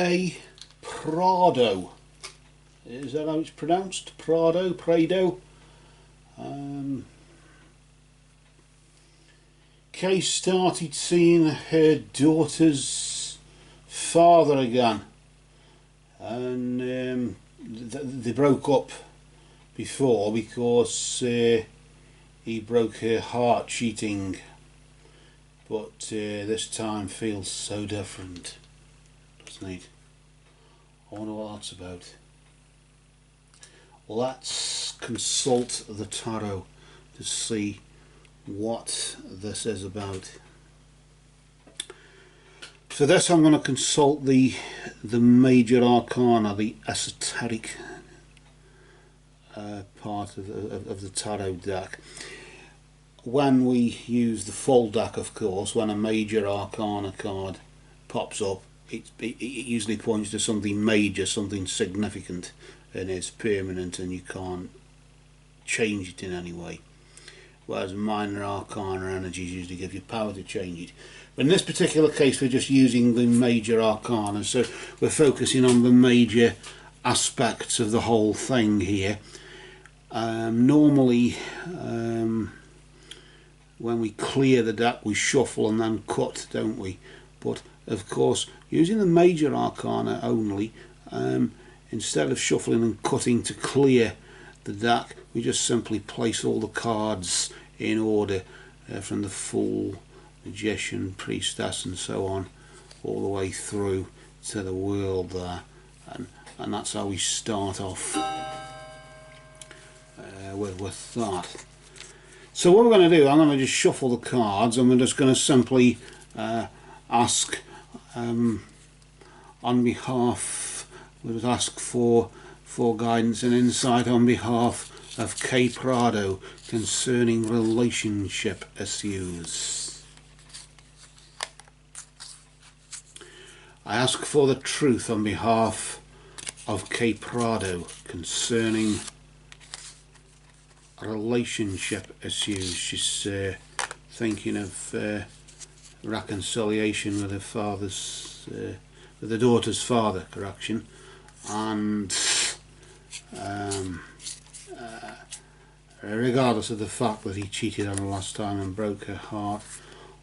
K. Prado. Is that how it's pronounced? Prado. Kay started seeing her daughter's father again, and they broke up before because he broke her heart cheating, but this time feels so different, doesn't it? I wonder what that's about. Let's consult the tarot to see what this is about. For this I'm going to consult the major arcana, the esoteric part of the tarot deck. When we use the full deck, of course, when a major arcana card pops up, it usually points to something major, something significant, and it's permanent and you can't change it in any way. Whereas minor arcana energies usually give you power to change it. But in this particular case we're just using the major arcana, so we're focusing on the major aspects of the whole thing here. Normally when we clear the deck we shuffle and then cut, don't we? But of course using the major arcana only, instead of shuffling and cutting to clear the deck, we just simply place all the cards in order from the Fool, Magician, Priestess and so on, all the way through to the World there, and that's how we start off with that. So what we're going to do, I'm going to just shuffle the cards and we're just going to simply ask on behalf, we'll just ask for guidance and insight on behalf of K. Prado concerning relationship issues. I ask for the truth on behalf of K. Prado concerning relationship issues. She's thinking of reconciliation with her father's, with her daughter's father, correction, and regardless of the fact that he cheated on her last time and broke her heart,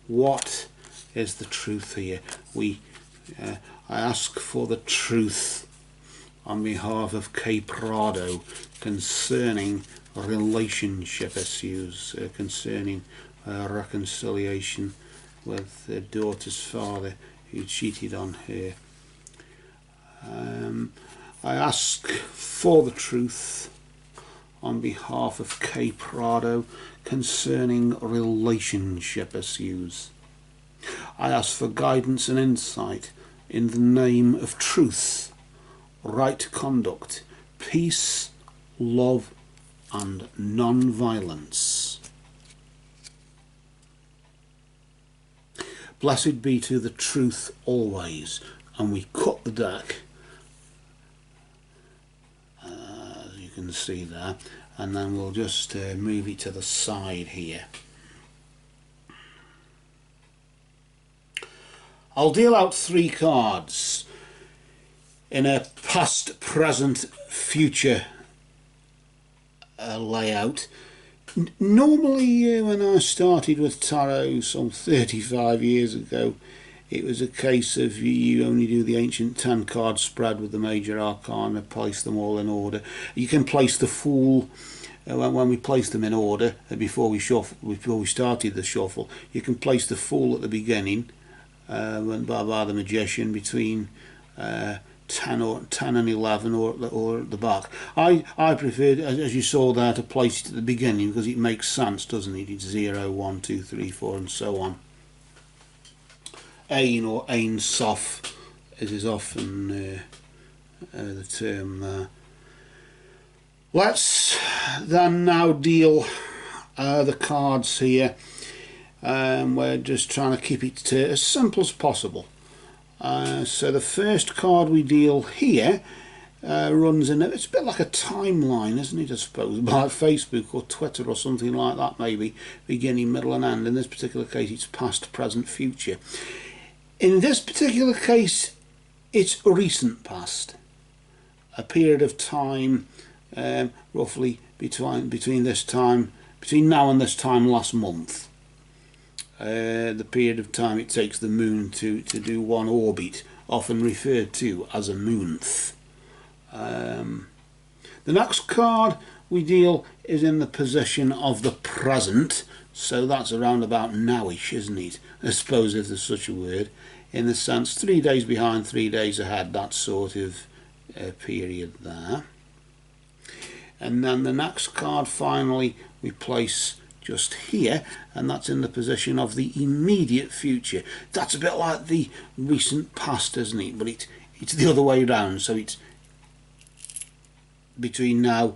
what is the truth here? I ask for the truth on behalf of K. Prado concerning relationship issues, concerning reconciliation with her daughter's father who cheated on her. I ask for the truth on behalf of K. Prado concerning relationship issues. I ask for guidance and insight in the name of truth, right conduct, peace, love and non-violence. Blessed be to the truth always. And we cut the deck, as you can see there, and then we'll just move it to the side here. I'll deal out 3 cards in a past, present, future layout. Normally when I started with tarot some 35 years ago, it was a case of you only do the ancient 10 card spread with the major arcana, place them all in order. You can place the Fool when we place them in order before we started the shuffle. You can place the Fool at the beginning, by the Magician between 10 and 11 or at the back. I prefer, as you saw there, to place it at the beginning because it makes sense, doesn't it? It's 0, 1, 2, 3, 4 and so on. Ein or Ein Sof, as is often the term there. Let's then now deal the cards here. We're just trying to keep it as simple as possible. So the first card we deal here runs in, it's a bit like a timeline, isn't it, I suppose, like Facebook or Twitter or something like that, maybe, beginning, middle and end. In this particular case it's past, present, future. In this particular case it's recent past, a period of time roughly between now and this time last month. The period of time it takes the moon to do one orbit, often referred to as a moonth. The next card we deal is in the position of the present, so that's around about nowish, isn't it? I suppose, if there's such a word, in the sense 3 days behind, 3 days ahead, that sort of period there. And then the next card finally we place just here, and that's in the position of the immediate future. That's a bit like the recent past, isn't it? But it's the other way around, so it's between now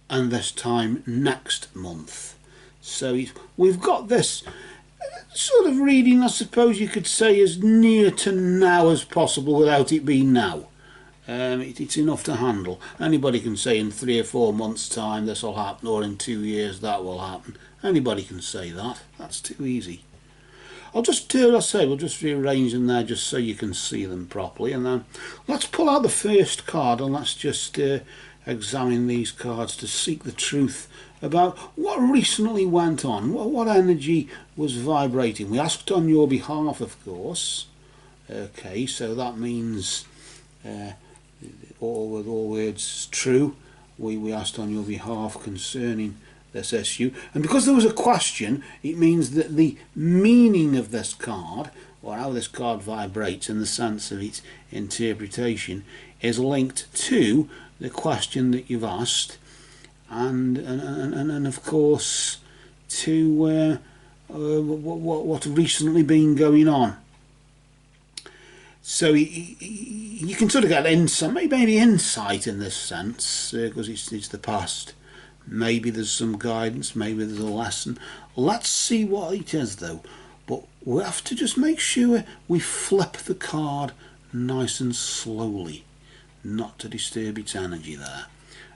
and this time next month. So we've got this sort of reading, I suppose you could say, as near to now as possible without it being now. It's enough to handle. Anybody can say in 3 or 4 months' time this will happen, or in 2 years that will happen. Anybody can say that. That's too easy. We'll just rearrange them there just so you can see them properly, and then let's pull out the first card and let's just examine these cards to seek the truth about what recently went on, what energy was vibrating. We asked on your behalf, of course. Okay, so that means with all words true, we asked on your behalf concerning this issue, and because there was a question, it means that the meaning of this card, or how this card vibrates in the sense of its interpretation, is linked to the question that you've asked, and of course to what recently been going on. So you can sort of get insight, maybe insight in this sense, because it's the past. Maybe there's some guidance, maybe there's a lesson. Let's see what it is though. But we have to just make sure we flip the card nice and slowly, not to disturb its energy there.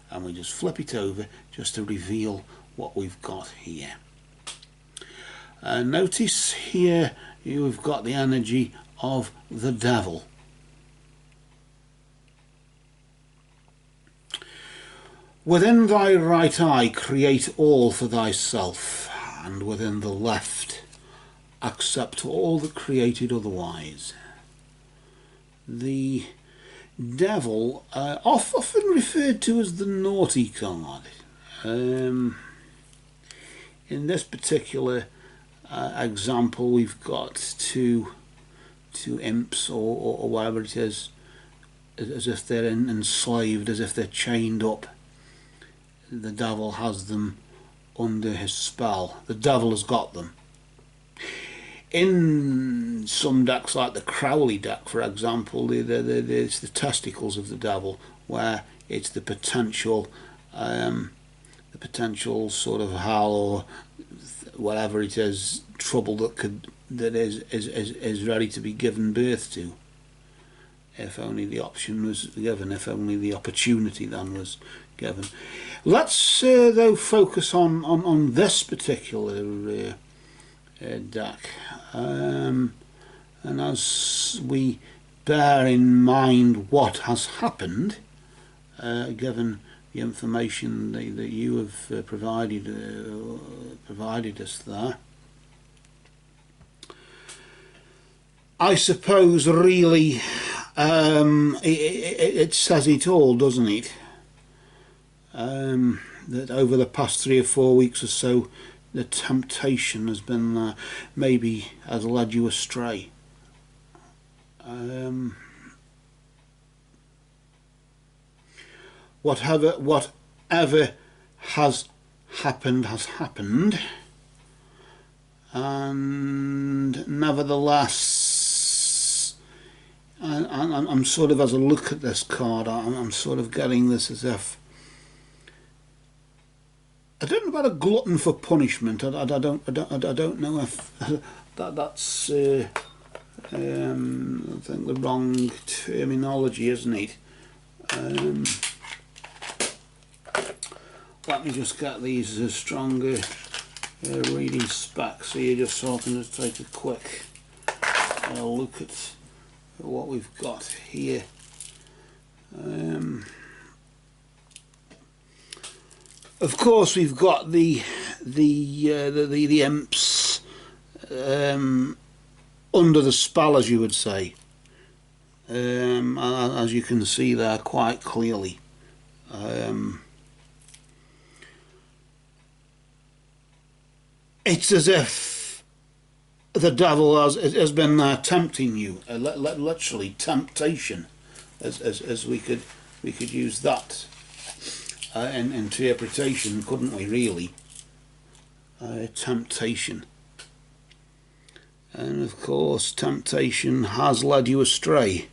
And we just flip it over just to reveal what we've got here. Notice here you've got the energy of the devil. Within thy right eye create all for thyself, and within the left accept all that created otherwise. The devil, often referred to as the naughty card. In this particular example, we've got two imps or whatever it is, as if they're enslaved, as if they're chained up. The devil has them under his spell. The devil has got them. In some decks, like the Crowley deck, for example, it's the testicles of the devil, where it's the potential sort of hell or whatever it is, trouble that is ready to be given birth to. If only the option was given, if only the opportunity then was given. Let's though focus on this particular deck, and as we bear in mind what has happened, given the information that you have provided us there, I suppose really it says it all, doesn't it? That over the past 3 or 4 weeks or so, the temptation has been maybe has led you astray. Whatever has happened, and nevertheless, I'm sort of, as I look at this card, I'm sort of getting this as if, I don't know about a glutton for punishment. I don't know if that's I think the wrong terminology, isn't it? Let me just get these stronger reading specs here, just so I can just take a quick look at what we've got here. Of course, we've got the imps under the spell, as you would say, as you can see there quite clearly. It's as if the devil has been there tempting you, literally temptation, as we could use that in interpretation, couldn't we? Really, temptation, and of course, temptation has led you astray.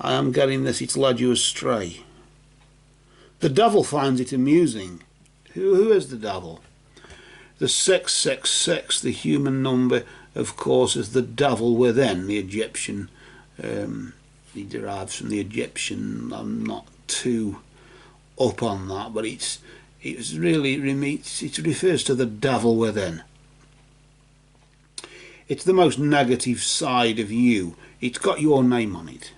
I am getting this; it's led you astray. The devil finds it amusing. Who is the devil? The 666, the human number, of course, is the devil within. The Egyptian, he derives from the Egyptian. I'm not too up on that, but it refers to the devil within. It's the most negative side of you. It's got your name on it,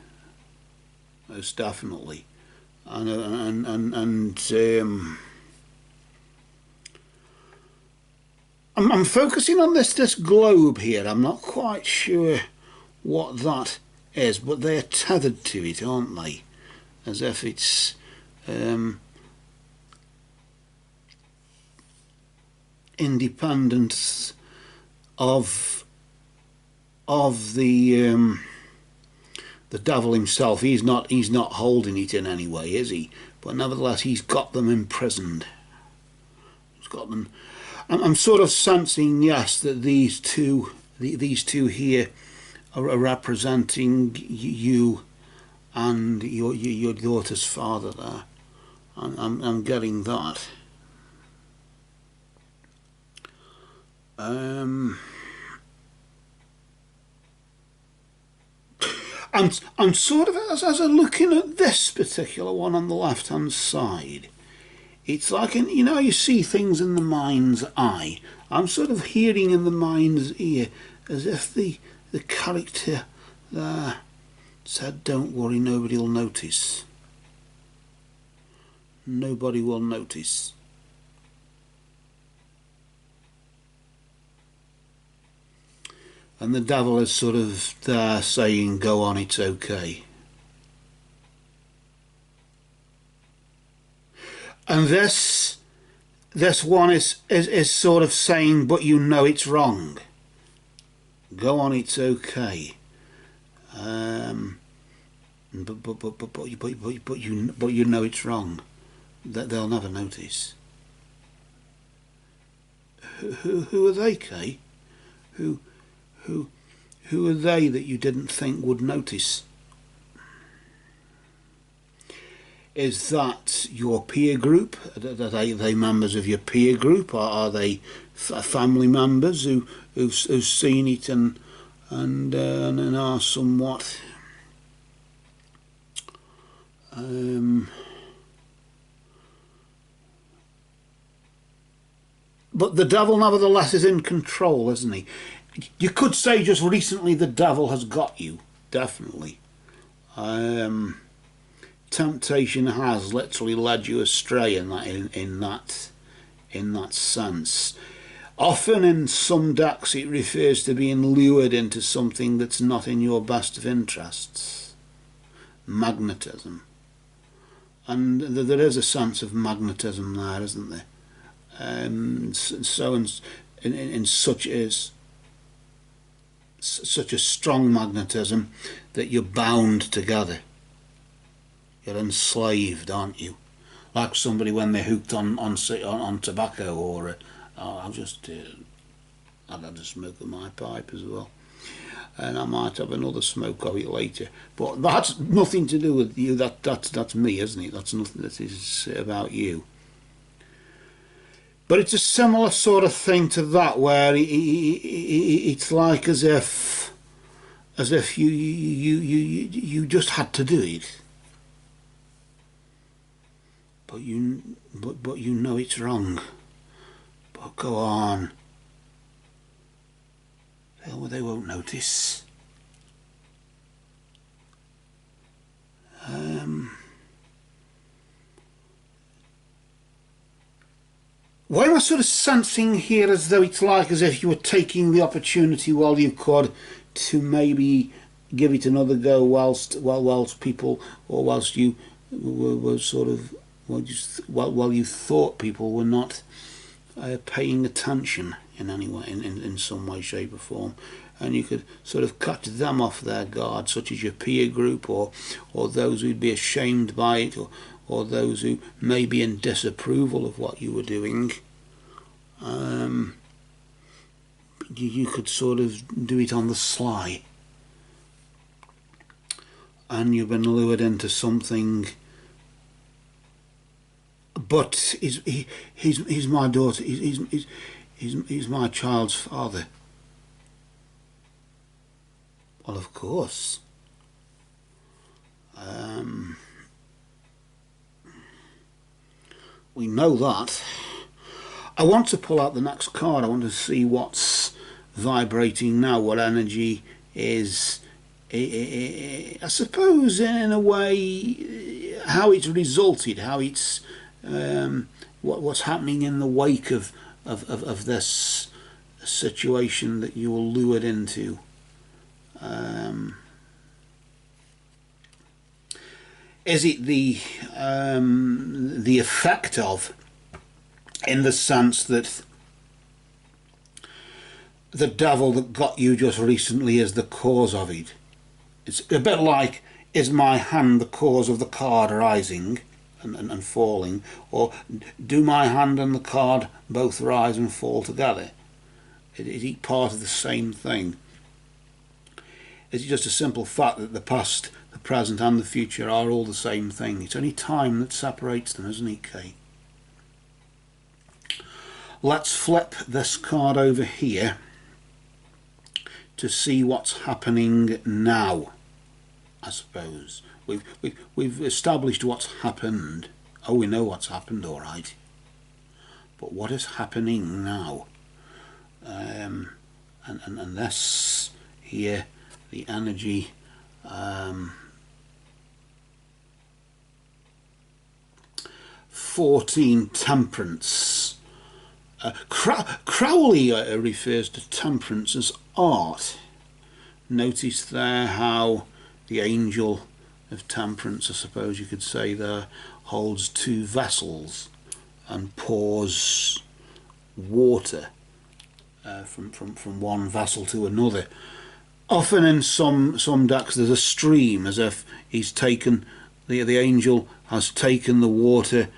most definitely, I'm focusing on this globe here. I'm not quite sure what that is, but they're tethered to it, aren't they? As if it's independent of the devil himself. He's not holding it in any way, is he? But nevertheless, he's got them imprisoned. He's got them. I'm sort of sensing, yes, that these two here are representing you and your daughter's father there. I'm getting that. I'm sort of, as I'm looking at this particular one on the left hand side, it's like, you see things in the mind's eye. I'm sort of hearing in the mind's ear, as if the character there said, "Don't worry, nobody will notice. Nobody will notice." And the devil is sort of there saying, "Go on, it's okay." And this one is sort of saying, "But you know it's wrong. Go on, it's okay." But you know it's wrong. That they'll never notice. Who are they, Kay? Who are they that you didn't think would notice? Is that your peer group? Are they members of your peer group, or are they family members who've seen it and are somewhat but the devil nevertheless is in control, isn't he? You could say just recently the devil has got you, definitely. Temptation has literally led you astray in that sense. Often in some decks it refers to being lured into something that's not in your best of interests. Magnetism. And there is a sense of magnetism there, isn't there? So in such a strong magnetism that you're bound together. You're enslaved, aren't you? Like somebody when they're hooked on tobacco, or I'll just I've had a smoke of my pipe as well, and I might have another smoke of it later. But that's nothing to do with you. That's me, isn't it? That's nothing that is about you. But it's a similar sort of thing to that, where it's like as if you just had to do it. But you know it's wrong. But go on. They won't notice. Why am I sort of sensing here as though it's like as if you were taking the opportunity while you could to maybe give it another go whilst people, or whilst you were sort of, while you thought people were not paying attention in any way, in some way, shape or form, and you could sort of cut them off their guard, such as your peer group, or those who'd be ashamed by it, or those who may be in disapproval of what you were doing. You could sort of do it on the sly, and you've been lured into something. But he's my daughter. He's my child's father. Well, of course. We know that. I want to pull out the next card. I want to see what's vibrating now, what energy is, I suppose, in a way, how it's resulted, how it's what's happening in the wake of this situation that you were lured into. Is it the effect of, in the sense that the devil that got you just recently is the cause of it? It's a bit like, is my hand the cause of the card rising and falling, or do my hand and the card both rise and fall together? Is it part of the same thing? Is it just a simple fact that the past, the present and the future are all the same thing? It's only time that separates them, isn't it, Kate? Let's flip this card over here to see what's happening now. I suppose we've established what's happened. Oh, we know what's happened, all right. But what is happening now? And this here, the energy. 14, temperance. Crowley refers to temperance as art. Notice there how the angel of temperance, I suppose you could say there, holds two vessels and pours water from one vessel to another. Often in some decks there's a stream, as if he's taken, the angel has taken the water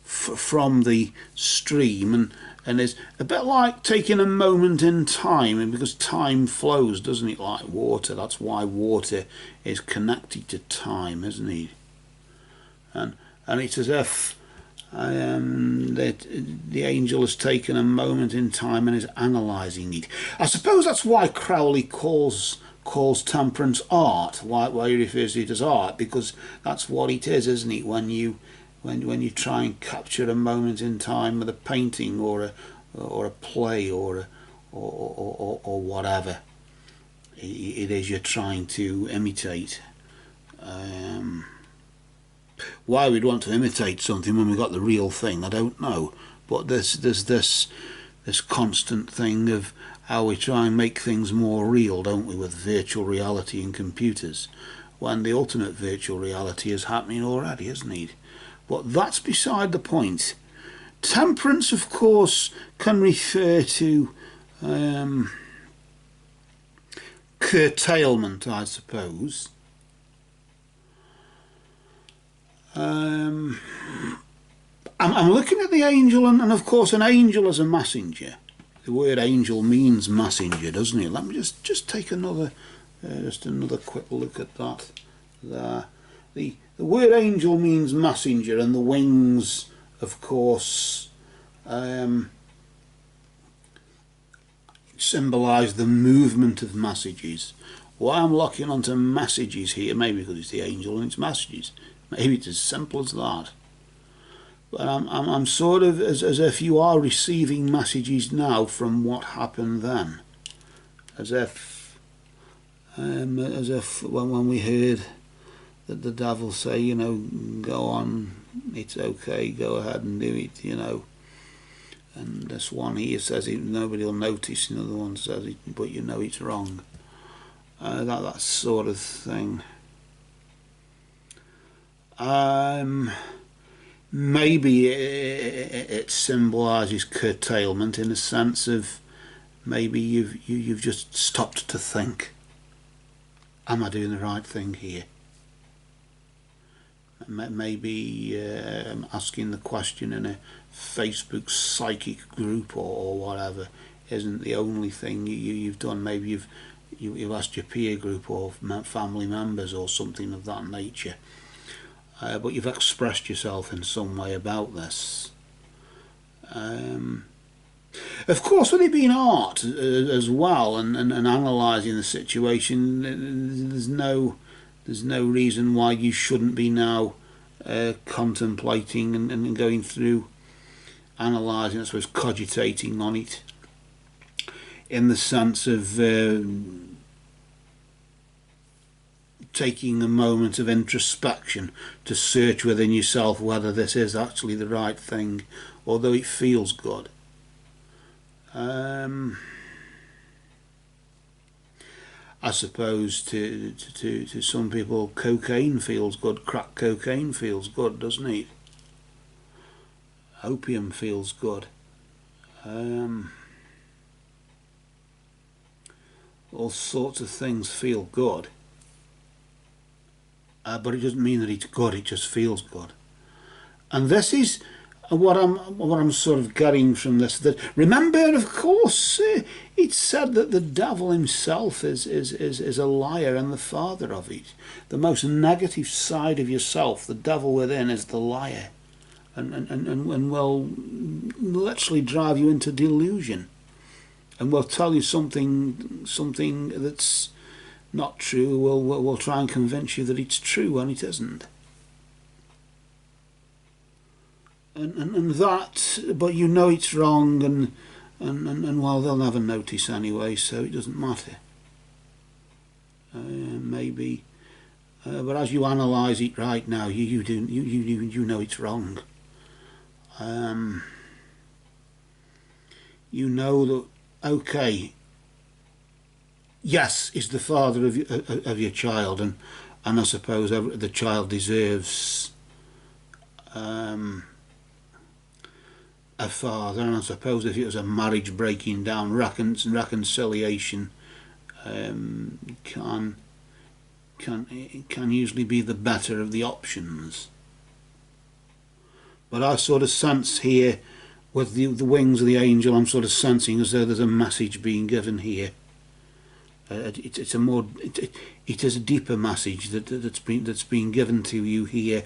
from the stream, and is a bit like taking a moment in time, and because time flows, doesn't it, like water? That's why water is connected to time, isn't it? And it's as if that the angel has taken a moment in time and is analysing it. I suppose that's why Crowley calls temperance art, why he refers to it as art, because that's what it is, isn't it? When you try and capture a moment in time with a painting or a play or whatever it is you're trying to imitate. Why we'd want to imitate something when we got the real thing, I don't know. But there's this constant thing of how we try and make things more real, don't we, with virtual reality and computers, when the ultimate virtual reality is happening already, isn't it? But that's beside the point. Temperance, of course, can refer to curtailment, I suppose. I'm looking at the angel, and of course an angel is a messenger. The word angel means messenger, doesn't it? Let me just take another quick look at that there. The word angel means messenger, and the wings, of course, symbolise the movement of messages. Why I'm locking onto messages here, maybe because it's the angel and it's messages. Maybe it's as simple as that. But I'm sort of as if you are receiving messages now from what happened then, as if when we heard that the devil say, you know, go on, it's okay, go ahead and do it, you know. And this one here says nobody will notice, another one says it, but you know it's wrong. That sort of thing. Maybe it symbolises curtailment in a sense of maybe you've just stopped to think. Am I doing the right thing here? Maybe asking the question in a Facebook psychic group or whatever isn't the only thing you've done. Maybe you've asked your peer group or family members or something of that nature. But you've expressed yourself in some way about this. Of course, with it being art as well, and analysing the situation, there's no reason why you shouldn't be now contemplating and going through, analysing, I suppose, cogitating on it, in the sense of taking a moment of introspection to search within yourself whether this is actually the right thing, although it feels good. I suppose to some people cocaine feels good, crack cocaine feels good, doesn't it? Opium feels good. All sorts of things feel good. But it doesn't mean that it's good, it just feels good. And this is what I'm sort of getting from this. That, remember, of course, it's said that the devil himself is a liar and the father of it. The most negative side of yourself, the devil within, is the liar, and will literally drive you into delusion, and will tell you something that's not true. Will try and convince you that it's true when it isn't. And that, but you know it's wrong, and well, they'll never notice anyway, so it doesn't matter. Maybe, but as you analyse it right now, you know it's wrong. You know that, okay, yes, is the father of your child, and I suppose the child deserves a father, and I suppose if it was a marriage breaking down, reconciliation can usually be the better of the options. But I sort of sense here, with the wings of the angel, I'm sort of sensing as though there's a message being given here. It is a deeper message that's been given to you here.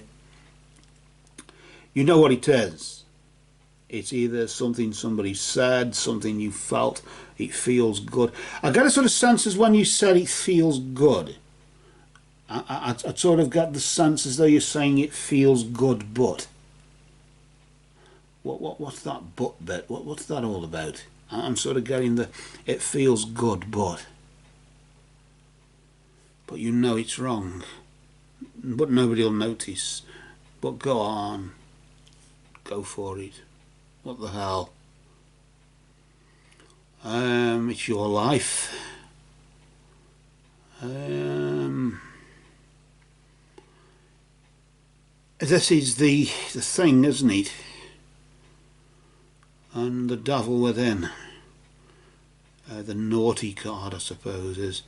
You know what it is. It's either something somebody said, something you felt, it feels good. I get a sort of sense as when you said it feels good. I sort of get the sense as though you're saying it feels good, but. What's that but bit? What's that all about? I'm sort of getting the it feels good, but you know it's wrong. But nobody will notice. But go on. Go for it. What the hell? It's your life. This is the thing, isn't it? And the devil within. The naughty card, I suppose, is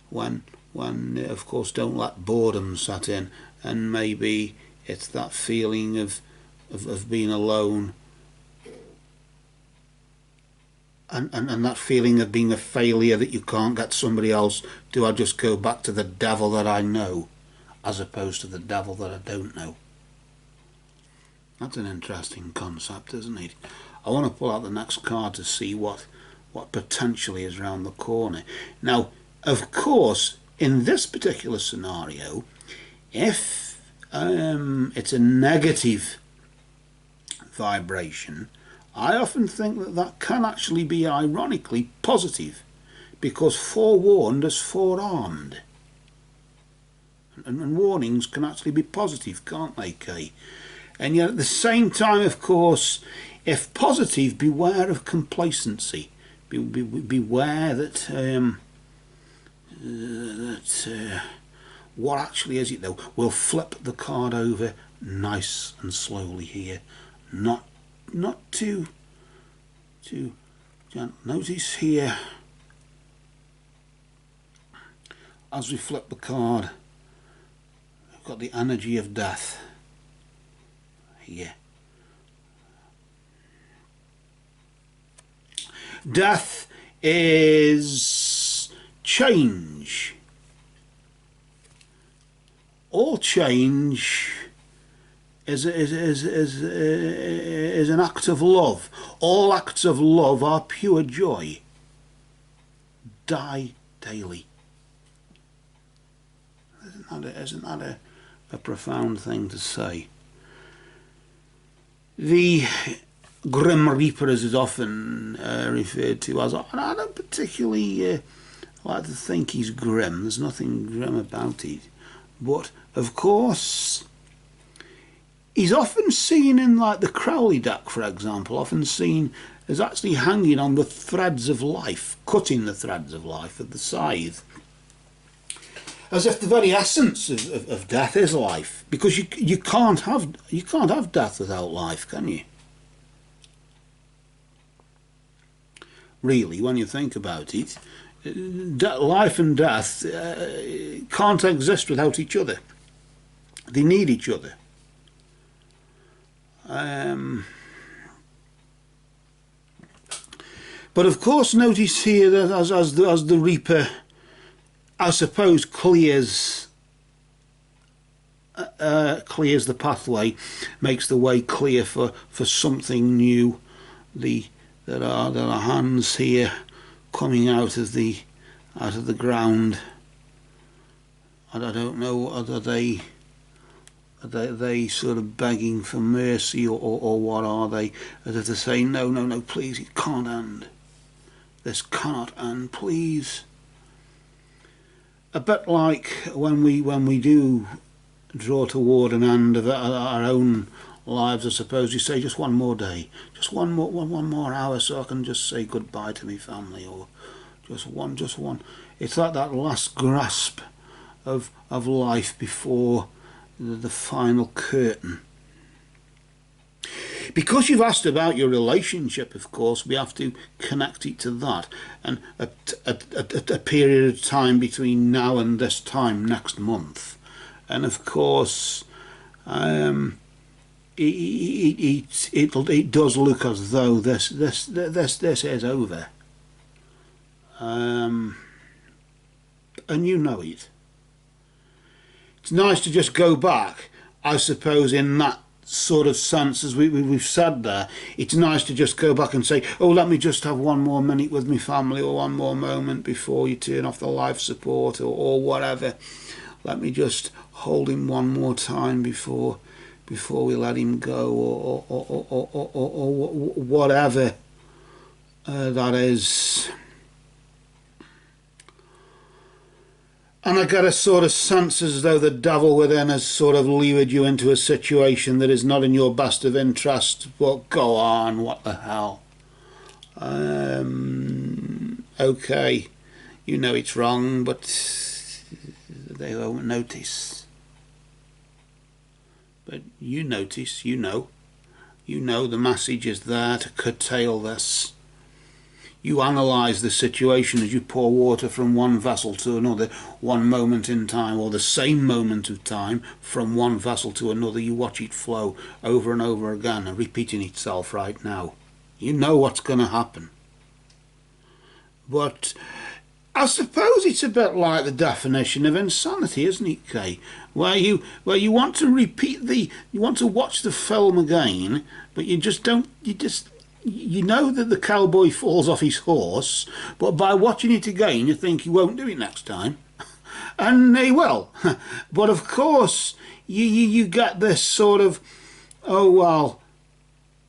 when of course, don't let boredom set in, and maybe it's that feeling of being alone. And that feeling of being a failure, that you can't get somebody else. Do I just go back to the devil that I know as opposed to the devil that I don't know? That's an interesting concept, isn't it? I want to pull out the next card to see what potentially is around the corner. Now, of course, in this particular scenario, if it's a negative vibration, I often think that can actually be ironically positive, because forewarned is forearmed. And warnings can actually be positive, can't they, Kay? And yet at the same time, of course, if positive, beware of complacency. Beware that what actually is it though? We'll flip the card over nice and slowly here, not too gentle. Notice here as we flip the card, we've got the energy of death here. Death is change. All change is an act of love. All acts of love are pure joy. Die daily. Isn't that a profound thing to say? The Grim Reaper, as is often referred to as, I don't particularly like to think he's grim. There's nothing grim about it. But, of course, he's often seen in, like, the Crowley deck, for example, often seen as actually hanging on the threads of life, cutting the threads of life with the scythe. As if the very essence of death is life, because you can't have death without life, can you? Really, when you think about it, life and death can't exist without each other. They need each other. But of course, notice here that as the Reaper, I suppose, clears the pathway, makes the way clear for something new. There are hands here coming out of the ground, and I don't know, are they sort of begging for mercy, or what are they? As if they're saying, no, please, it can't end. This cannot end, please. A bit like when we do draw toward an end of our own lives, I suppose. You say, just one more day, just one more hour, so I can just say goodbye to my family, or just one. It's like that last grasp of life before the final curtain. Because you've asked about your relationship, of course, we have to connect it to that, and a period of time between now and this time next month, and of course, it does look as though this is over, and you know it. It's nice to just go back, I suppose, in that sort of sense, as we've said there. It's nice to just go back and say, oh, let me just have one more minute with my family, or one more moment before you turn off the life support, or whatever. Let me just hold him one more time before we let him go, or whatever that is. And I get a sort of sense as though the devil within has sort of lured you into a situation that is not in your best of interest. But go on, what the hell? Okay, you know it's wrong, but they won't notice. But you notice, you know the message is there to curtail this. You analyse the situation as you pour water from one vessel to another, one moment in time, or the same moment of time from one vessel to another. You watch it flow over and over again and repeating itself right now. You know what's going to happen. But I suppose it's a bit like the definition of insanity, isn't it, Kay? Where you want to repeat you want to watch the film again, but you just don't, you know that the cowboy falls off his horse, but by watching it again you think he won't do it next time. And he will. But of course you get this sort of, oh well,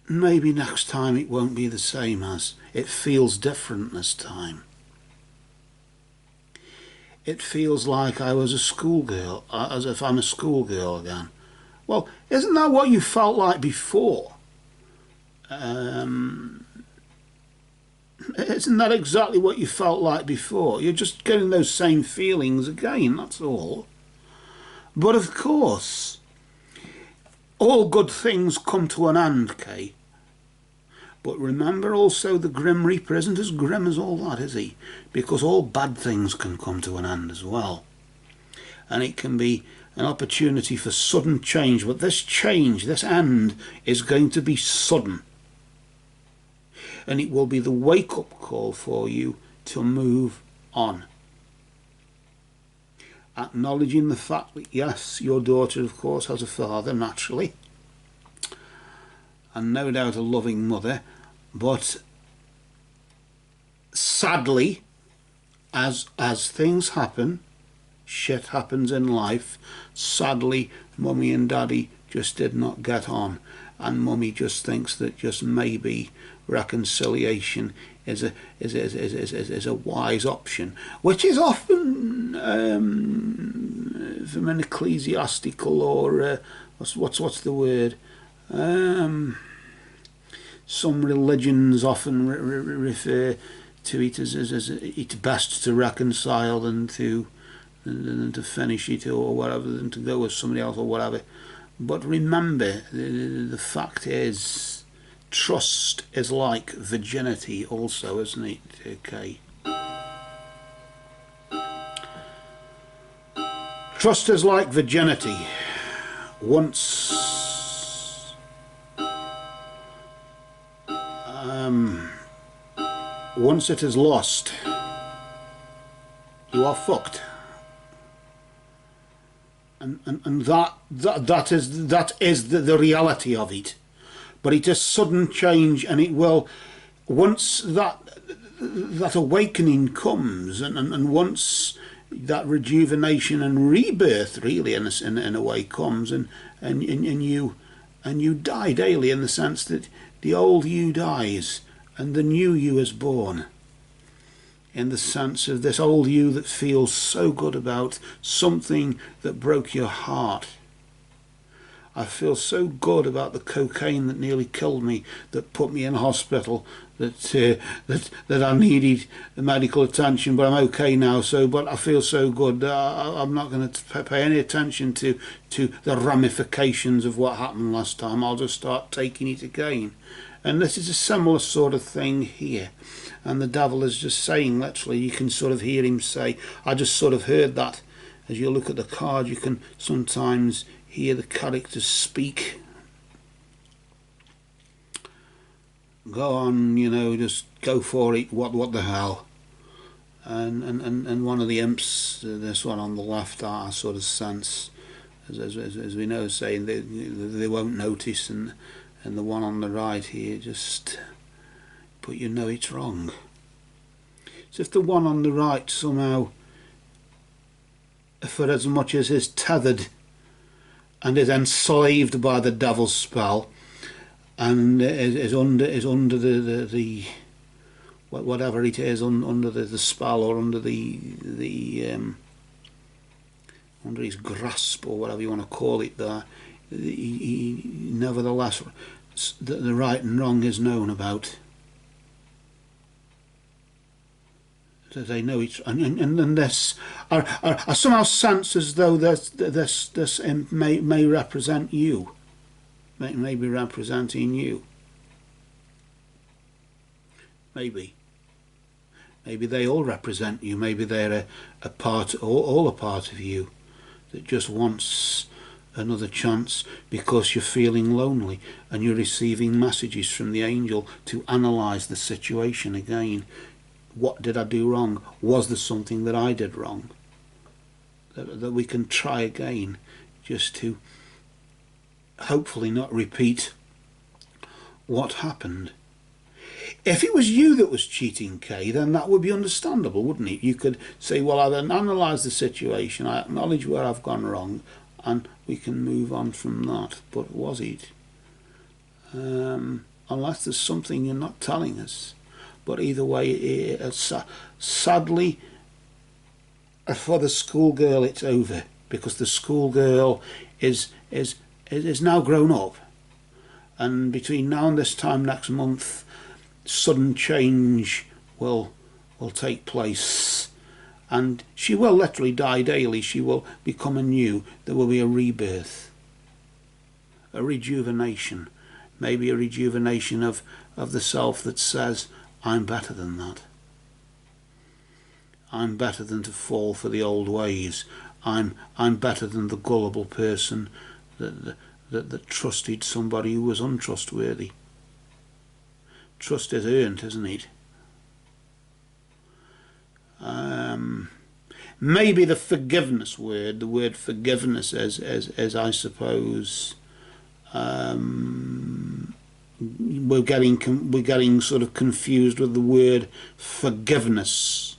maybe next time it won't be the same, as it feels different this time. it feels like I was a schoolgirl, as if I'm a schoolgirl again. Well, isn't that what you felt like before? Isn't that exactly what you felt like before? You're just getting those same feelings again, that's all. But of course, all good things come to an end, Kay. But remember also, the Grim Reaper isn't as grim as all that, is he? Because all bad things can come to an end as well. And it can be an opportunity for sudden change. But this change, this end, is going to be sudden. And it will be the wake-up call for you to move on. Acknowledging the fact that, yes, your daughter, of course, has a father, naturally. And no doubt a loving mother. But sadly, as things happen, shit happens in life, sadly, Mummy and Daddy just did not get on. And Mummy just thinks that just maybe reconciliation is a wise option, which is often from an ecclesiastical or what's the word? Some religions often refer to it as it's best to reconcile than to finish it or whatever, than to go with somebody else or whatever. But remember, the fact is, trust is like virginity also, isn't it? Okay. Trust is like virginity. Once it is lost, you are fucked. And that is the reality of it. But it is sudden change, and it will, once that awakening comes, and once that rejuvenation and rebirth really in a way comes, and you die daily, in the sense that the old you dies and the new you is born, in the sense of this old you that feels so good about something that broke your heart. I feel so good about the cocaine that nearly killed me, that put me in hospital, that I needed medical attention, but I'm okay now. But I feel so good. I'm not going to pay any attention to the ramifications of what happened last time. I'll just start taking it again. And this is a similar sort of thing here. And the devil is just saying, literally, you can sort of hear him say, I just sort of heard that. As you look at the card, you can sometimes hear the characters speak. Go on, just go for it, what the hell. And one of the imps, this one on the left, I sort of sense, as we know, saying they won't notice, and the one on the right here just, but it's wrong. It's if the one on the right somehow, for as much as is tethered and is enslaved by the devil's spell, and is under the whatever it is, under the spell, or under under his grasp, or whatever you want to call it there, he nevertheless, the right and wrong is known about. They know each, and this, I somehow sense as though this may represent you, may be representing you. Maybe they all represent you. Maybe they're a part, all a part of you, that just wants another chance because you're feeling lonely, and you're receiving messages from the angel to analyse the situation again. What did I do wrong? Was there something that I did wrong? That we can try again, just to hopefully not repeat what happened. If it was you that was cheating, Kay, then that would be understandable, wouldn't it? You could say, well, I've analysed the situation, I acknowledge where I've gone wrong, and we can move on from that. But was it? Unless there's something you're not telling us. But either way, sadly, For the schoolgirl, it's over, because the schoolgirl is now grown up, and between now and this time next month, sudden change will take place, and she will literally die daily. She will become anew. There will be a rebirth, a rejuvenation, maybe a rejuvenation of the self that says, I'm better than that. I'm better than to fall for the old ways. I'm better than the gullible person that trusted somebody who was untrustworthy. Trust is earned, isn't it? Maybe the forgiveness word, the word forgiveness, as I suppose, we're getting sort of confused with the word forgiveness.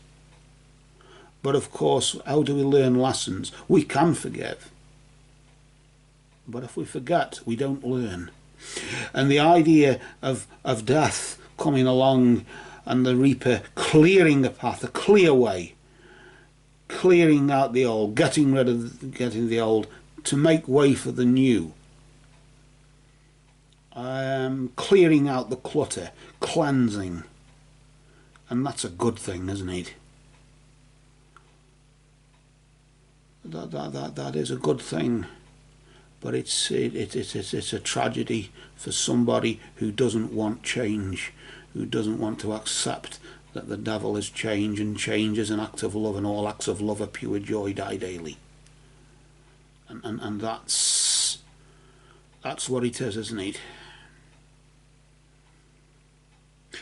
But of course, how do we learn lessons? We can forgive, but if we forget, we don't learn. And the idea of death coming along and the reaper clearing a path, a clear way, clearing out the old, getting rid of the old to make way for the new, clearing out the clutter, cleansing, and that's a good thing, isn't it? That is a good thing, but it's a tragedy for somebody who doesn't want change, who doesn't want to accept that the devil is change, and change is an act of love, and all acts of love are pure joy, die daily. And that's what it is, isn't it?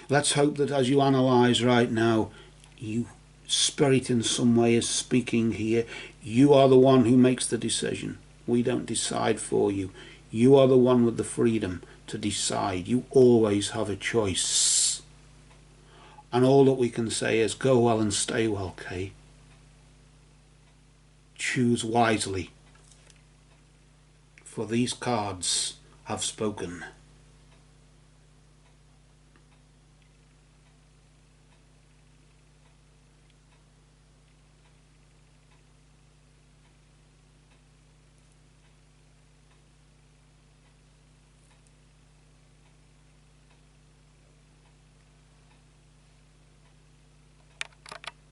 Let's hope that as you analyse right now, you Spirit in some way is speaking here. You are the one who makes the decision. We don't decide for you. You are the one with the freedom to decide. You always have a choice. And all that we can say is go well and stay well, Kay. Choose wisely, for these cards have spoken.